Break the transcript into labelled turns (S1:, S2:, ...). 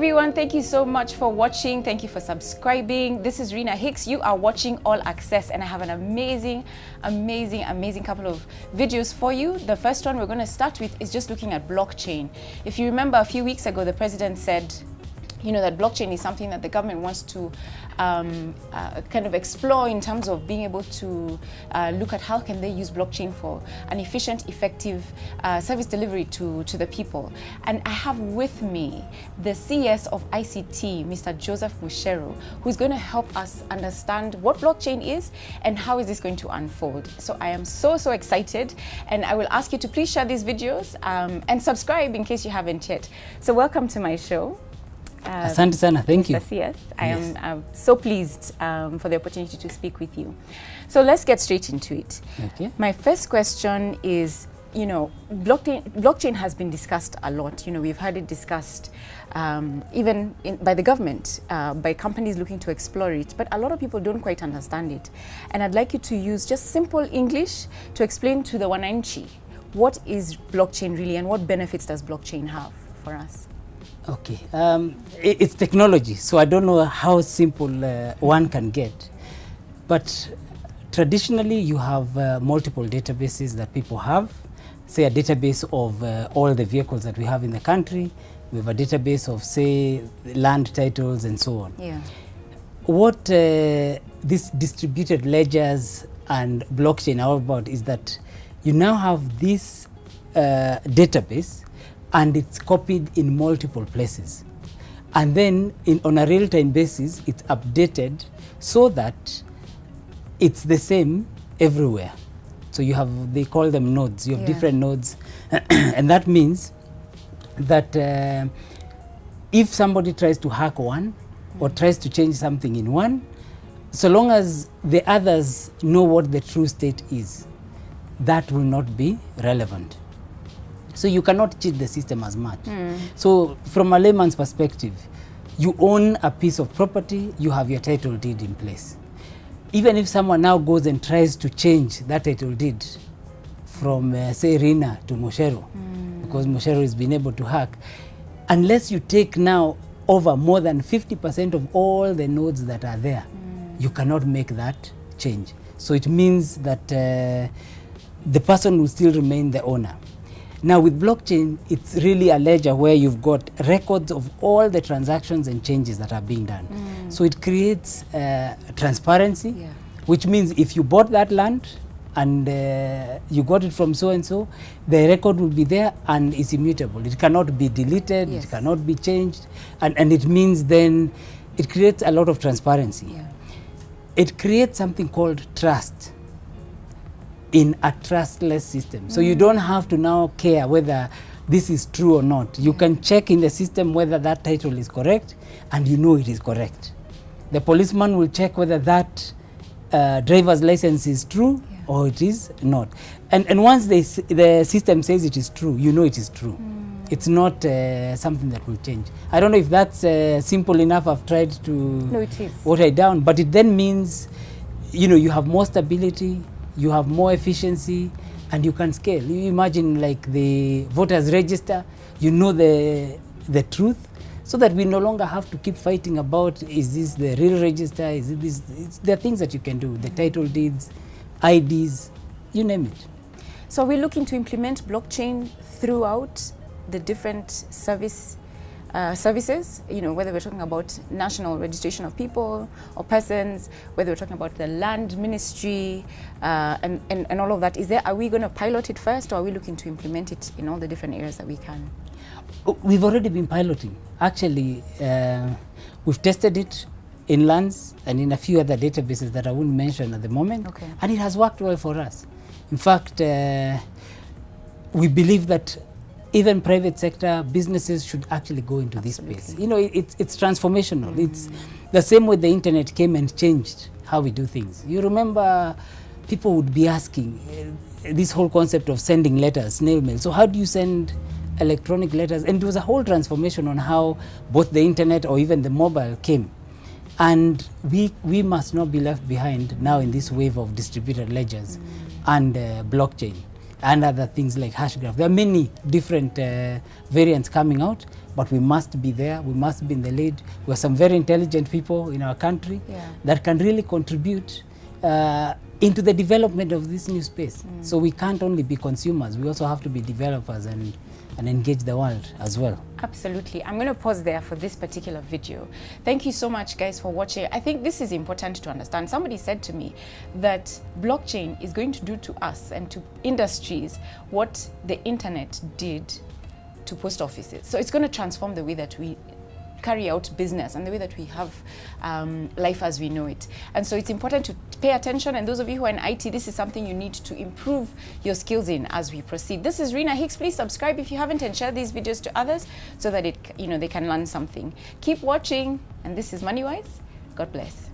S1: everyone, thank you so much for watching. Thank you for subscribing. This is Rena Hicks. You are watching All Access, and I have an amazing couple of videos for you. The first one we're going to start with is just looking at blockchain. If you remember, a few weeks ago the president said, you know, that blockchain is something that the government wants to kind of explore in terms of being able to look at how can they use blockchain for an efficient, effective service delivery to the people. And I have with me the CS of ICT, Mr. Joseph Mucheru, who's going to help us understand what blockchain is and how is this going to unfold. So I am so excited, and I will ask you to please share these videos and subscribe in case you haven't yet. So welcome to my show.
S2: Asante sana, thank you.
S1: Yes, I am so pleased for the opportunity to speak with you. So let's get straight into it.
S2: Okay.
S1: My first question is, you know, blockchain has been discussed a lot. You know, we've heard it discussed even by the government, by companies looking to explore it, but a lot of people don't quite understand it. And I'd like you to use just simple English to explain to the wananchi, what is blockchain really and what benefits does blockchain have for us?
S2: Okay, it's technology, so I don't know how simple one can get. But traditionally, you have multiple databases that people have. Say a database of all the vehicles that we have in the country. We have a database of, say, land titles and so on.
S1: Yeah.
S2: What these distributed ledgers and blockchain are about is that you now have this database, and it's copied in multiple places. And then on a real-time basis, it's updated so that it's the same everywhere. So you have, they call them nodes. You have different nodes. And that means that if somebody tries to hack one or tries to change something in one, so long as the others know what the true state is, that will not be relevant. So you cannot cheat the system as much. So from a layman's perspective, you own a piece of property, you have your title deed in place. Even if someone now goes and tries to change that title deed from, say, Rina to Mucheru, because Mucheru has been able to hack, unless you take now over more than 50% of all the nodes that are there, you cannot make that change. So it means that the person will still remain the owner. Now with blockchain, it's really a ledger where you've got records of all the transactions and changes that are being done. So it creates transparency, which means if you bought that land and you got it from so-and-so, the record will be there and it's immutable. It cannot be deleted, it cannot be changed, and it means then it creates a lot of transparency. It creates something called trust in a trustless system. So you don't have to now care whether this is true or not. You can check in the system whether that title is correct, and you know it is correct. The policeman will check whether that driver's license is true or it is not. And once the system says it is true, you know it is true. It's not something that will change. I don't know if that's simple enough. I've tried to water it down, but it then means, you know, you have more stability, you have more efficiency, and you can scale. You imagine like the voters register, you know the truth, so that we no longer have to keep fighting about, is this the real register, is it this? There are things that you can do, the title deeds, IDs, you name it.
S1: So we're looking to implement blockchain throughout the different services, you know, whether we're talking about national registration of people or persons, whether we're talking about the land ministry and all of that. Are we going to pilot it first, or are we looking to implement it in all the different areas that we can?
S2: We've already been piloting. Actually, we've tested it in lands and in a few other databases that I wouldn't mention at the moment. And it has worked well for us. In fact, we believe that even private sector businesses should actually go into this space. You know, it's transformational. It's the same way the internet came and changed how we do things. You remember people would be asking this whole concept of sending letters, snail mail. So how do you send electronic letters? And it was a whole transformation on how both the internet or even the mobile came. And we must not be left behind now in this wave of distributed ledgers and blockchain. and other things like hash graph. There are many different variants coming out, but we must be there. We must be in the lead. We have some very intelligent people in our country that can really contribute into the development of this new space. So we can't only be consumers, we also have to be developers and engage the world as well.
S1: Absolutely. I'm going to pause there for this particular video. Thank you so much, guys, for watching. I think this is important to understand. Somebody said to me that blockchain is going to do to us and to industries what the internet did to post offices. So it's going to transform the way that we carry out business and the way that we have life as we know it. And so it's important to pay attention, and those of you who are in IT, this is something you need to improve your skills in as we proceed. This is Rena Hicks. Please subscribe if you haven't, and share these videos to others so that they can learn something. Keep watching, and this is MoneyWise. God bless.